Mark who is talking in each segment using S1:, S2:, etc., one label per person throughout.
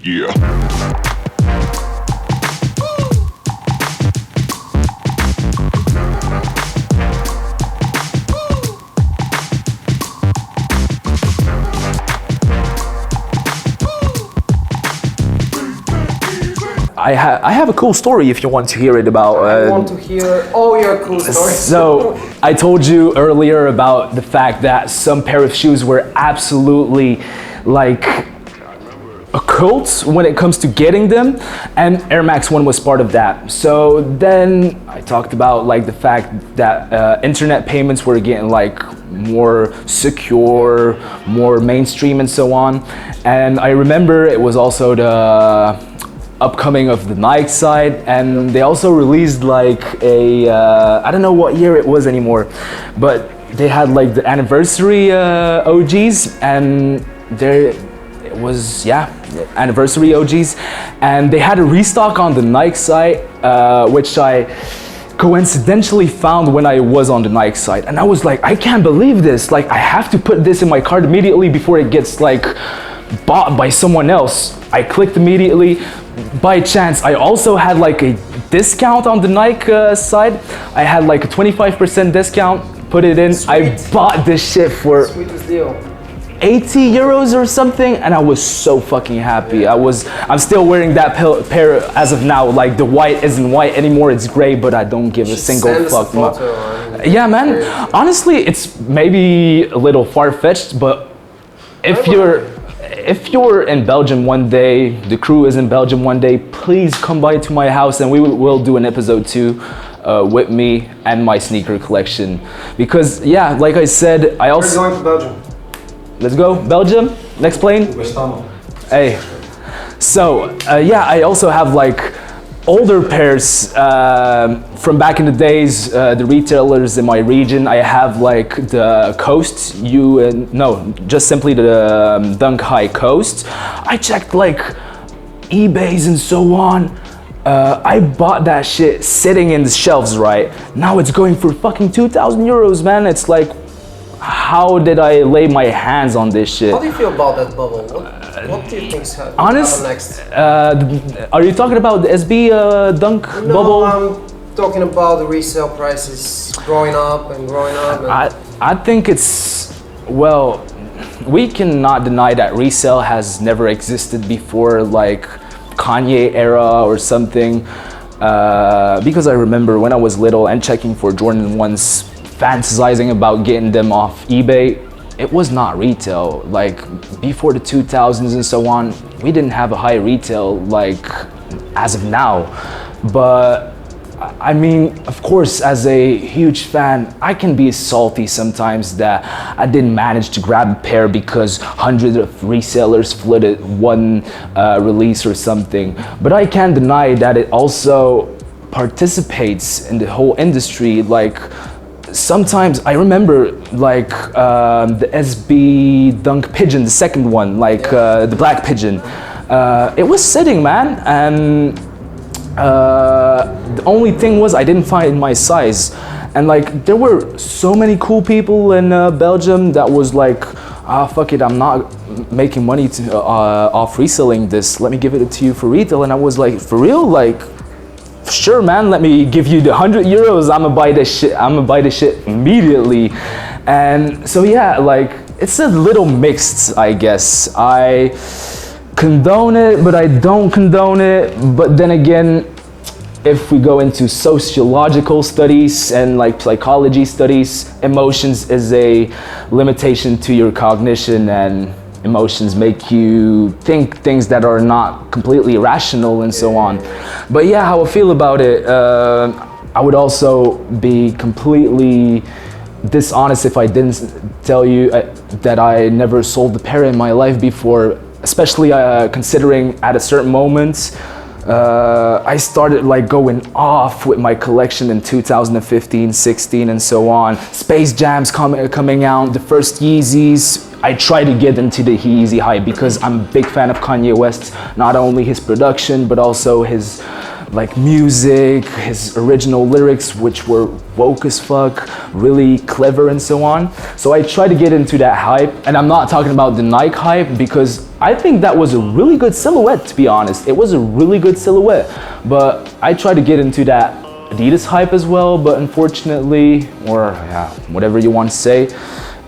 S1: Yeah.
S2: I have a cool story if you want to hear it about.
S3: I want to hear all your cool stories.
S2: So I told you earlier about the fact that some pair of shoes were absolutely like a cult when it comes to getting them, and Air Max 1 was part of that. So then I talked about like the fact that internet payments were getting like more secure, more mainstream and so on. And I remember it was also the upcoming of the Nike side, and they also released like a I don't know what year it was anymore, but they had like the anniversary OGs, and there it was, yeah, anniversary OGs, and they had a restock on the Nike site, which I coincidentally found when I was on the Nike site, and I was like, I can't believe this, like I have to put this in my cart immediately before it gets like bought by someone else. I clicked immediately. By chance, I also had like a discount on the Nike side. I had like a 25% discount, put it in.
S3: Sweet.
S2: I bought this shit for
S3: Sweetest deal.
S2: 80 euros or something, and I was so fucking happy. I'm still wearing that pair as of now. Like the white isn't white anymore, it's gray, but I don't give a single fuck. Yeah, man. Honestly, it's maybe a little far-fetched, but if you're in Belgium one day, the crew is in Belgium one day, please come by to my house and we will do an episode 2 with me and my sneaker collection. Because yeah, like I said, I also...
S3: We're going to Belgium.
S2: Let's go, Belgium, next plane. Hey, so yeah, I also have like older pairs from back in the days, the retailers in my region. I have like the Coast, just simply the Dunk High Coast. I checked like eBays and so on. I bought that shit sitting in the shelves, right? Now it's going for fucking 2,000 euros, man. It's like, how did I lay my hands on this shit?
S3: How do you feel about that bubble? What do you think's happen next?
S2: Are you talking about the SB Dunk bubble?
S3: No, I'm talking about the resale prices growing up. And
S2: I think it's, well, we cannot deny that resale has never existed before, like Kanye era or something. Because I remember when I was little and checking for Jordan 1s, fantasizing about getting them off eBay, it was not retail. Like before the 2000s and so on, we didn't have a high retail like as of now. But I mean, of course, as a huge fan, I can be salty sometimes that I didn't manage to grab a pair because hundreds of resellers flooded one release or something. But I can't deny that it also participates in the whole industry. Like sometimes I remember like the SB Dunk Pigeon, the second one, like the black pigeon. It was sitting, man, and the only thing was I didn't find my size. And like there were so many cool people in Belgium that was like, fuck it, I'm not making money off reselling this. Let me give it to you for retail. And I was like, for real? Like, sure, man, let me give you the 100 euros. I'm gonna buy this shit immediately. And so yeah, like it's a little mixed, I guess. I condone it, but I don't condone it. But then again, if we go into sociological studies and like psychology studies, emotions is a limitation to your cognition, and emotions make you think things that are not completely rational and so on. But yeah, how I feel about it, I would also be completely dishonest if I didn't tell you that I never sold a pair in my life before, especially considering at a certain moment I started like going off with my collection in 2015, 16 and so on. Space Jam's coming out, the first Yeezys. I try to get into the Yeezy hype because I'm a big fan of Kanye West, not only his production but also his like music, his original lyrics, which were woke as fuck, really clever and so on. So I tried to get into that hype, and I'm not talking about the Nike hype because I think that was a really good silhouette, to be honest. It was a really good silhouette, but I tried to get into that Adidas hype as well, but unfortunately, or yeah, whatever you want to say,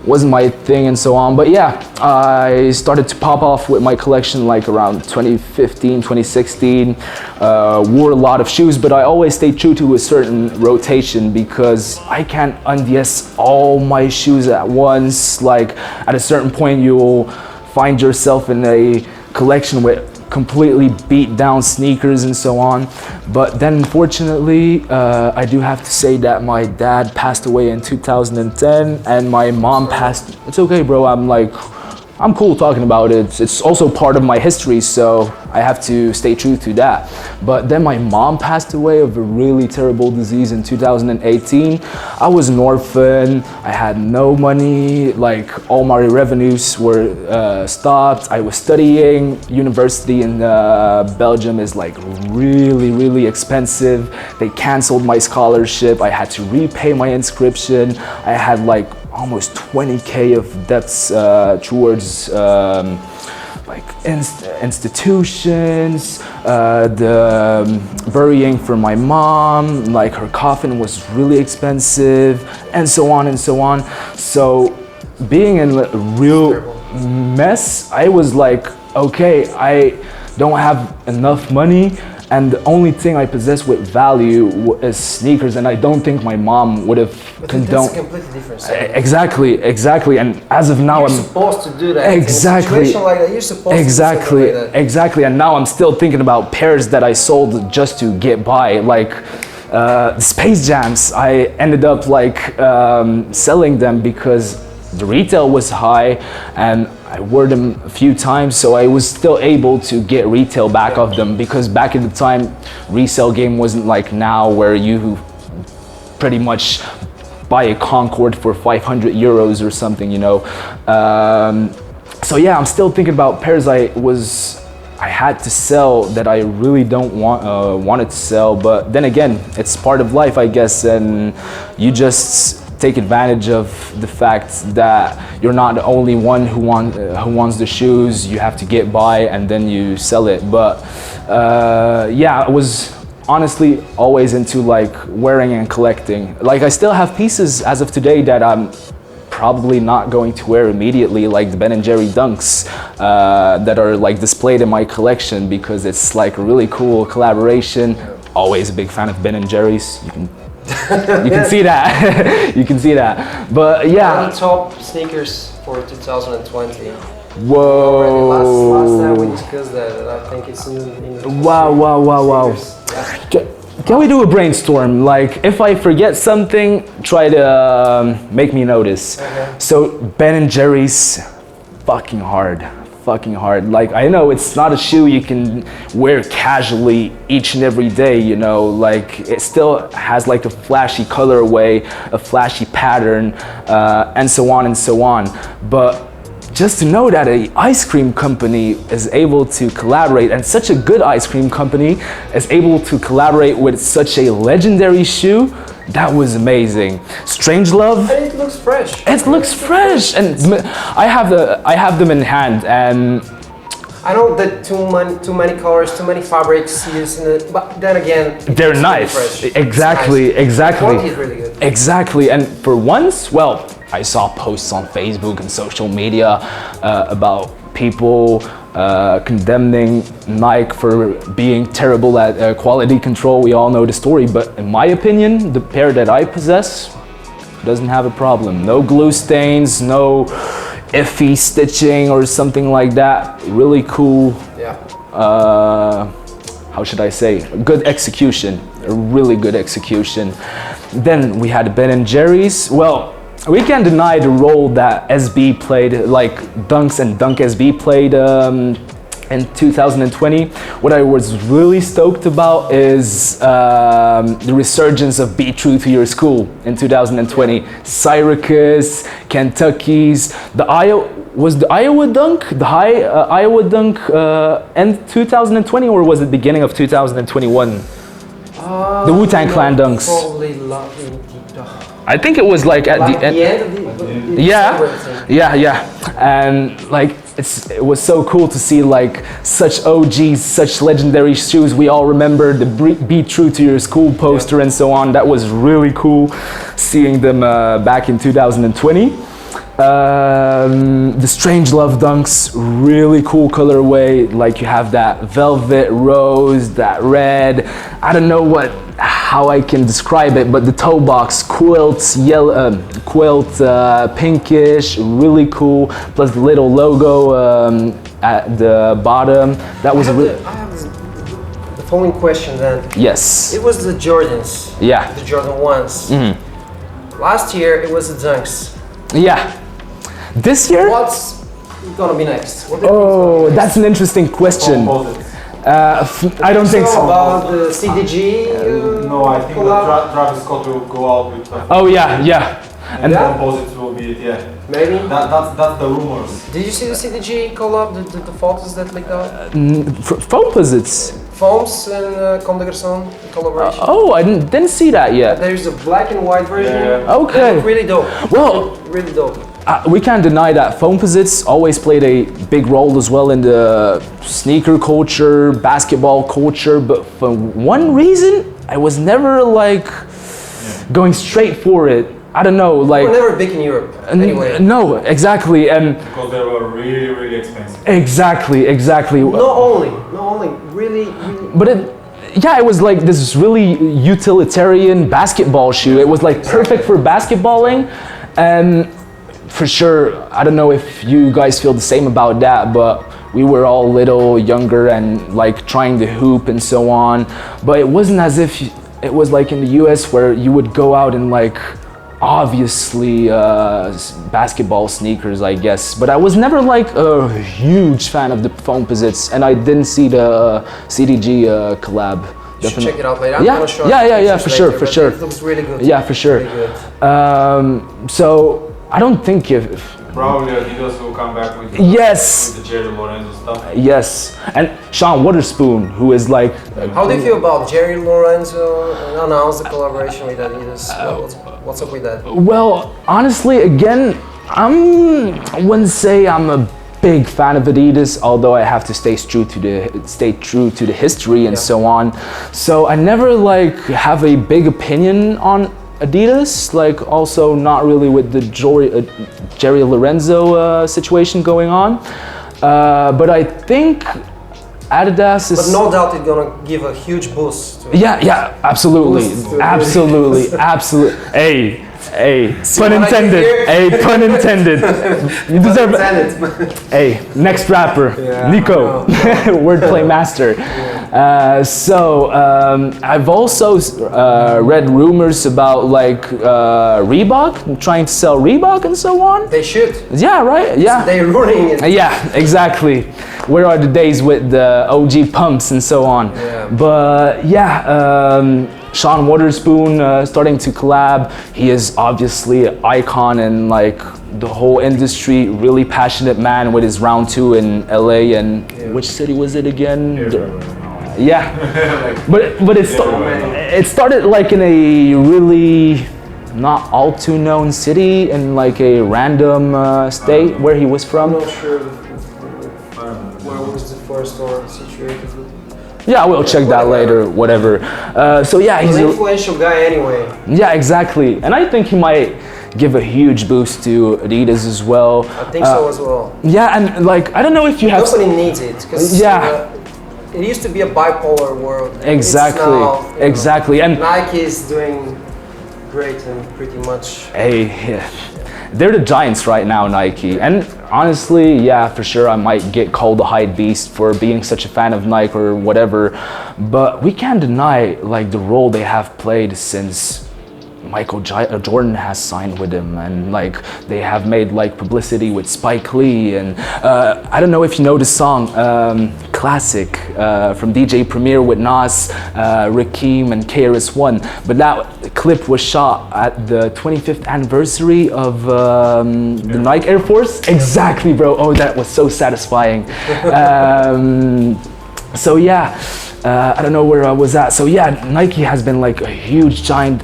S2: wasn't my thing and so on. But yeah, I started to pop off with my collection like around 2015, 2016. Wore a lot of shoes, but I always stayed true to a certain rotation because I can't undress all my shoes at once. Like at a certain point, you'll find yourself in a collection with completely beat down sneakers and so on. But then unfortunately, I do have to say that my dad passed away in 2010 and my mom passed. It's okay, bro. I'm cool talking about it. It's also part of my history, so I have to stay true to that. But then my mom passed away of a really terrible disease in 2018. I was an orphan. I had no money. Like all my revenues were stopped. I was studying. University in Belgium is like really, really expensive. They canceled my scholarship. I had to repay my inscription. I had like almost 20K of debts towards like institutions, the burying for my mom, like her coffin was really expensive, and so on and so on. So being in a real mess, I was like, okay, I don't have enough money, and the only thing I possess with value is sneakers, and I don't think my mom would have condoned.
S3: That's a completely different thing.
S2: Exactly. And as of now,
S3: you're supposed to do that.
S2: Exactly.
S3: In a situation like that, you're supposed to do something like that.
S2: Exactly. And now I'm still thinking about pairs that I sold just to get by, like Space Jams. I ended up like selling them because the retail was high, and I wore them a few times, so I was still able to get retail back of them, because back in the time, resale game wasn't like now where you pretty much buy a Concorde for 500 euros or something, you know. So yeah, I'm still thinking about pairs I had to sell that I really don't wanted to sell, but then again, it's part of life, I guess, and you just take advantage of the fact that you're not the only one who wants the shoes. You have to get by and then you sell it. But yeah, I was honestly always into like wearing and collecting. Like I still have pieces as of today that I'm probably not going to wear immediately, like the Ben & Jerry Dunks that are like displayed in my collection because it's like a really cool collaboration. Always a big fan of Ben & Jerry's. You can see that. You can see that. But yeah.
S3: Any top sneakers for 2020?
S2: Whoa.
S3: Last time we discussed that, and I think it's in
S2: Wow. Can we do a brainstorm? Like, if I forget something, try to make me notice.
S3: Okay.
S2: So, Ben & Jerry's, fucking hard. Like, I know it's not a shoe you can wear casually each and every day, you know, like it still has like a flashy colorway, a flashy pattern, and so on. But just to know that an ice cream company is able to collaborate, and such a good ice cream company is able to collaborate with such a legendary shoe, that was amazing. Strangelove.
S3: And it looks fresh.
S2: It looks fresh, and I have them in hand, and
S3: I know that too many colors, too many fabrics used in it, but then again,
S2: they're nice.
S3: Really
S2: Exactly.
S3: The quality is really good.
S2: Exactly, and for once, well, I saw posts on Facebook and social media about people condemning Nike for being terrible at quality control. We all know the story, but in my opinion, the pair that I possess doesn't have a problem. No glue stains, no iffy stitching or something like that. Really cool.
S3: Yeah.
S2: How should I say? Good execution. A really good execution. Then we had Ben & Jerry's. Well, we can't deny the role that SB played, like Dunks and Dunk SB played in 2020. What I was really stoked about is the resurgence of Be True to Your School in 2020. Syracuse, Kentucky's, the Iowa Dunk, the Iowa Dunk end 2020, or was it beginning of 2021? The Wu-Tang Clan dunks.
S3: Probably
S2: I think it was like at
S3: like
S2: the end.
S3: of the
S2: Yeah,
S3: December, I think.
S2: yeah. And like it was so cool to see like such OGs, such legendary shoes. We all remember the "Be True to Your School" poster and so on. That was really cool, seeing them back in 2020. The Strange Love dunks, really cool colorway. Like you have that velvet rose, that red. I don't know how I can describe it, but the toe box quilt, yellow, pinkish, really cool. Plus the little logo at the bottom. That was
S3: I have the following question then.
S2: yes.
S3: It was the Jordans.
S2: Yeah.
S3: The Jordan 1s. Last year it was the dunks.
S2: Yeah. This year?
S3: What's gonna be next? What do you think is
S2: Oh,
S3: gonna be next?
S2: that's an interesting question. I don't think so.
S3: About the CDG?
S1: No, I think
S3: collab?
S1: that Travis Scott will go out with
S2: Oh yeah, yeah.
S1: and
S3: Yeah?
S1: composites will be it, yeah.
S3: Maybe.
S1: That's the rumors.
S3: Did you see the CDG collab? The photos that leaked out?
S2: Composites.
S3: Foams and Comme des Garçons collaboration.
S2: Oh, I didn't see that yet.
S3: There's a black and white version.
S1: Yeah.
S2: Okay.
S3: They look really dope.
S2: Well,
S3: Really dope.
S2: we can't deny that Foamposites always played a big role as well in the sneaker culture, basketball culture, but for one reason, I was never like going straight for it. I don't know, like.
S3: We're never big in Europe. Anyway.
S2: No, exactly, and
S1: Because they were really, really expensive.
S2: exactly.
S3: Not only, really.
S2: But it was like this really utilitarian basketball shoe. It was like perfect for basketballing, and for sure, I don't know if you guys feel the same about that, but we were all little younger and like trying to hoop and so on. But it wasn't as if it was like in the US where you would go out and like obviously basketball sneakers, I guess. But I was never like a huge fan of the Foamposites, and I didn't see the CDG collab.
S3: You should check it out later. I'm
S2: Yeah,
S3: gonna show
S2: yeah,
S3: you
S2: yeah,
S3: pictures
S2: for sure,
S3: later,
S2: for
S3: but
S2: sure.
S3: It looks really good.
S2: Yeah, for sure.
S3: Really good.
S2: So I don't think if
S1: Probably Adidas will come back with
S2: yes,
S1: with the Jerry Lorenzo stuff.
S2: yes, and Sean Waterspoon, who is like
S3: How do you feel about Jerry Lorenzo announced the collaboration with Adidas? What's up with that?
S2: well, honestly, again, I wouldn't say I'm a big fan of Adidas, although I have to stay true to the history and so on. So I never like have a big opinion on Adidas, like also not really with the Jerry Lorenzo situation going on. But I think Adidas is.
S3: But no doubt it's gonna give a huge boost to it.
S2: Yeah, absolutely,
S3: Boost to it.
S2: absolutely. Hey, pun
S3: what I did
S2: intended.
S3: here?
S2: Hey, pun intended. You deserve it.
S3: Intended.
S2: Hey, next rapper,
S3: Yeah,
S2: Nico, wordplay master. So I've also read rumors about like Reebok, trying to sell Reebok and so on.
S3: They should.
S2: Yeah, right. Yeah.
S3: They're ruining it.
S2: Yeah, exactly. Where are the days with the OG pumps and so on?
S3: Yeah.
S2: But yeah, Sean Waterspoon starting to collab. He is obviously an icon in like the whole industry. Really passionate man with his round 2 in LA and which city was it again? Yeah, but it started like in a really not all too known city in like a random state where he was
S3: I'm
S2: from.
S3: not sure where was the first store situated.
S2: Yeah, we'll check that later, whatever. So yeah,
S3: He's
S2: he's
S3: an influential guy anyway.
S2: yeah, exactly, and I think he might give a huge boost to Adidas as well.
S3: I think so as well.
S2: Yeah, and like I don't know if you
S3: The
S2: have.
S3: company needs it because
S2: Yeah.
S3: it used to be a bipolar world.
S2: Exactly,
S3: It's now, you know,
S2: exactly, and
S3: Nike is doing great and pretty much.
S2: hey, yeah. They're the giants right now, Nike. And honestly, yeah, for sure, I might get called a hype beast for being such a fan of Nike or whatever. But we can't deny like the role they have played since Michael Jordan has signed with him, and like they have made like publicity with Spike Lee, and I don't know if you know the song Classic from DJ Premier with Nas, Rakim and KRS-One, but that clip was shot at the 25th anniversary of the Nike Air Force. Exactly, bro. Oh, that was so satisfying. So yeah, I don't know where I was at. So yeah, Nike has been like a huge giant,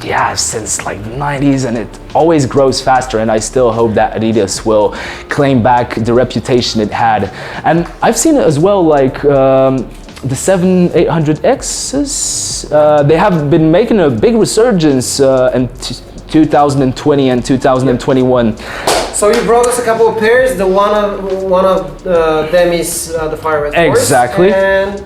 S2: yeah, since like 90s, and it always grows faster, and I still hope that Adidas will claim back the reputation it had. And I've seen it as well, like the 7800Xs, they have been making a big resurgence in 2020 and 2021.
S3: So you brought us a couple of pairs. The one of them is the Fire Red Force.
S2: Exactly.
S3: And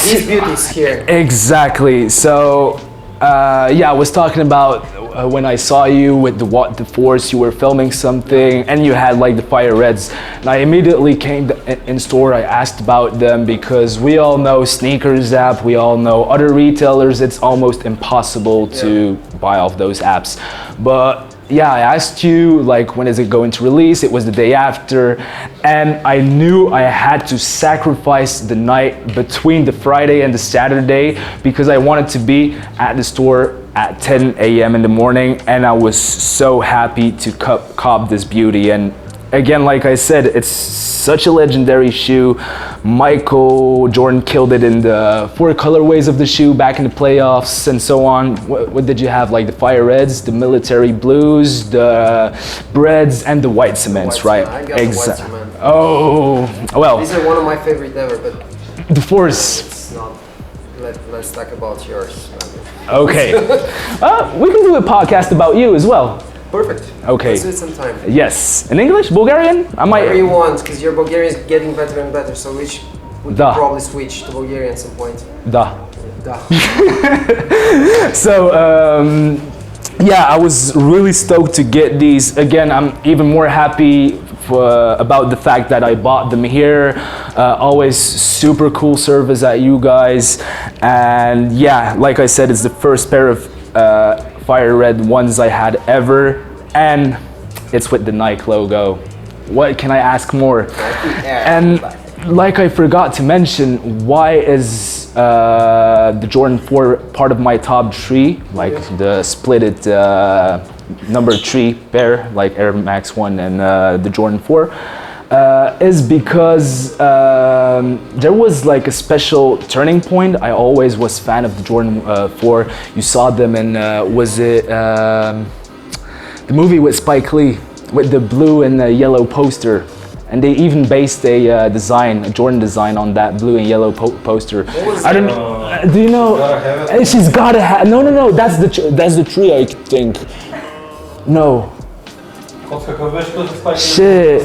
S3: these beauties here.
S2: Exactly. So yeah, I was talking about when I saw you with the Force, you were filming something and you had like the Fire Reds, and I immediately came in store. I asked about them because we all know Sneakers app, we all know other retailers, it's almost impossible to buy off those apps. But yeah, I asked you like when is it going to release. It was the day after, and I knew I had to sacrifice the night between the Friday and the Saturday because I wanted to be at the store at 10 a.m. in the morning, and I was so happy to cop this beauty. And again, like I said, it's such a legendary shoe. Michael Jordan killed it in the 4 colorways of the shoe back in the playoffs and so on. What did you have? Like the Fire Reds, the military blues, the Breads, and the white cements, right?
S3: I got the white cement.
S2: Oh, well.
S3: These are one of my favorite ever, but
S2: the Force.
S3: it's not. Let's talk about yours.
S2: Okay. We can do a podcast about you as well.
S3: Perfect.
S2: Okay.
S3: Let's do it sometime.
S2: Yes. In English? Bulgarian? I might.
S3: Whatever you want, because your Bulgarian is getting better and better, so we could
S2: Da.
S3: probably switch to Bulgarian at some point.
S2: Da.
S3: Da.
S2: So, yeah, I was really stoked to get these. Again, I'm even more happy about the fact that I bought them here. Always super cool service at you guys. And yeah, like I said, it's the first pair of Fire Red ones I had ever. And it's with the Nike logo. What can I ask more? And like I forgot to mention, why is the Jordan 4 part of my top 3? Like the splitted number 3 pair, like Air Max 1 and the Jordan 4, is because there was like a special turning point. I always was fan of the Jordan 4. You saw them in, was it the movie with Spike Lee, with the blue and the yellow poster? And they even based a design, a Jordan design on that blue and yellow poster. I don't know. Do you know? She's gotta have. No. That's the tree, I think. No. Shit.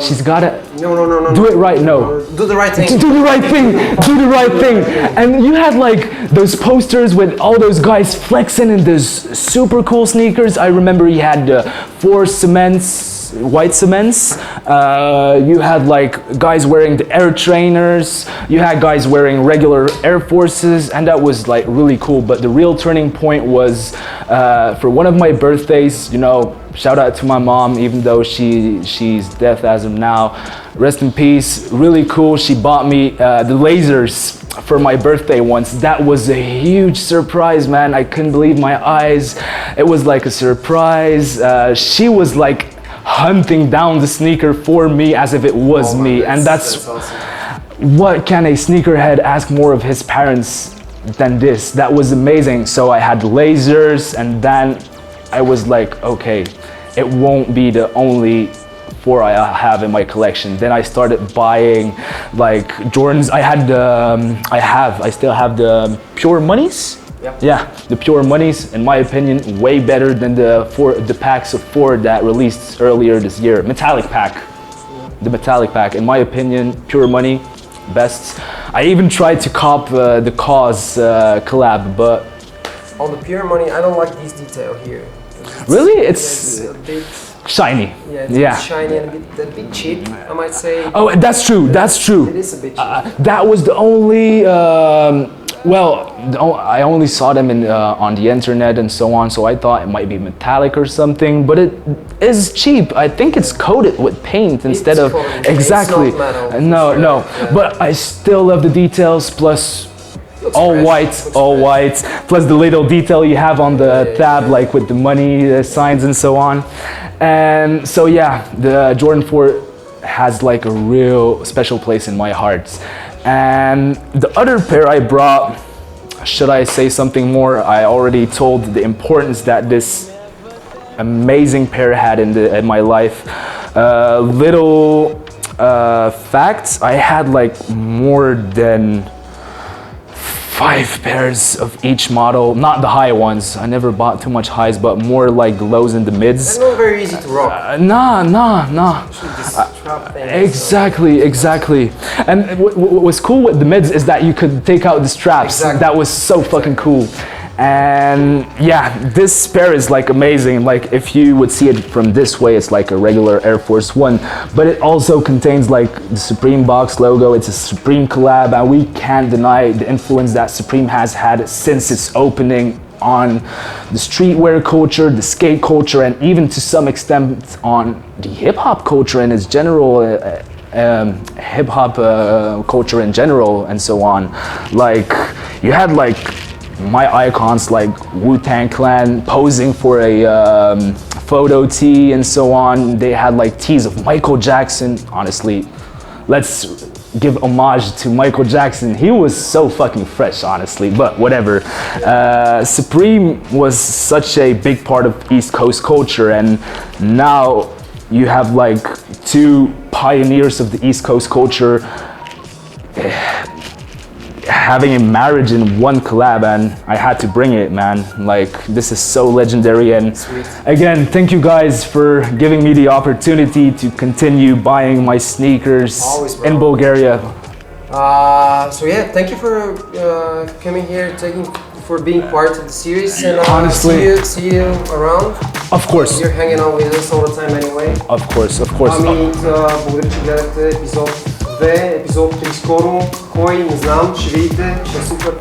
S2: She's gotta.
S3: No.
S2: Do it right. No.
S3: Do the right thing.
S2: Do the right thing. Do the right thing. And you had like those posters with all those guys flexing in those super cool sneakers. I remember he had the 4 cements, white cements. You had like guys wearing the Air Trainers. You had guys wearing regular Air Forces, and that was like really cool. But the real turning point was for one of my birthdays. You know, shout out to my mom, even though she's deaf as of now. Rest in peace. Really cool. She bought me the lasers for my birthday once. That was a huge surprise, man. I couldn't believe my eyes. It was like a surprise. She was like hunting down the sneaker for me as if it was me, and that's
S3: awesome.
S2: What can a sneakerhead ask more of his parents than this? That was amazing. So I had lasers, and then I was like, okay, it won't be the only 4 I have in my collection. Then I started buying like Jordans. I still have the Pure Moneys.
S3: Yep.
S2: Yeah, the Pure Moneys, in my opinion, way better than the packs of 4 that released earlier this year. Metallic pack. The metallic pack, in my opinion, Pure Money, best. I even tried to cop the Cause collab, but
S3: On the Pure Money, I don't like this detail here.
S2: really,
S3: It's a bit,
S2: shiny.
S3: yeah, it's a bit shiny and a bit cheap, I might say.
S2: Oh, that's true. That's true.
S3: It is a bit cheap.
S2: That was the only. I only saw them on the internet and so on, so I thought it might be metallic or something, but it is cheap. I think it's coated with paint instead of
S3: coated.
S2: exactly.
S3: It's not metal,
S2: No,
S3: for sure.
S2: no,
S3: Yeah.
S2: but I still love the details. Plus, all
S3: fresh,
S2: white,
S3: looks
S2: all
S3: fresh.
S2: white, plus the little detail you have on the tab, like with the money signs and so on. And so yeah, the Jordan 4 has like a real special place in my heart. And the other pair I brought, should I say something more? I already told the importance that this amazing pair had in my life. Little facts, I had like more than 5 pairs of each model, not the high ones. I never bought too much highs, but more like lows and the mids.
S3: They're not very easy to rock.
S2: Nah.
S3: This strap thing.
S2: Exactly. And what was cool with the mids is that you could take out the straps.
S3: Exactly.
S2: That was so fucking cool. And yeah, this pair is like amazing. Like if you would see it from this way, it's like a regular Air Force One, but it also contains like the Supreme box logo. It's a Supreme collab, and we can't deny the influence that Supreme has had since its opening on the streetwear culture, the skate culture, and even to some extent on the hip hop culture and its general hip hop culture in general, and so on. Like you had like my icons like Wu-Tang Clan posing for a photo tee and so on. They had like tees of Michael Jackson. Honestly, let's give homage to Michael Jackson. He was so fucking fresh, honestly, but whatever. Supreme was such a big part of East Coast culture, and now you have like 2 pioneers of the East Coast culture having a marriage in one collab, and I had to bring it, man. Like this is so legendary. And
S3: Sweet.
S2: again, thank you guys for giving me the opportunity to continue buying my sneakers
S3: Always, bro.
S2: in Bulgaria.
S3: So yeah, thank you for coming here, for being part of the series, and
S2: Honestly.
S3: see you around.
S2: Of course,
S3: You're hanging out with us all the time anyway.
S2: of course.
S3: Благодаря, че гледахте епизод 2, епизод 3 скоро. Кой, не знам, ще видите, ще е супер.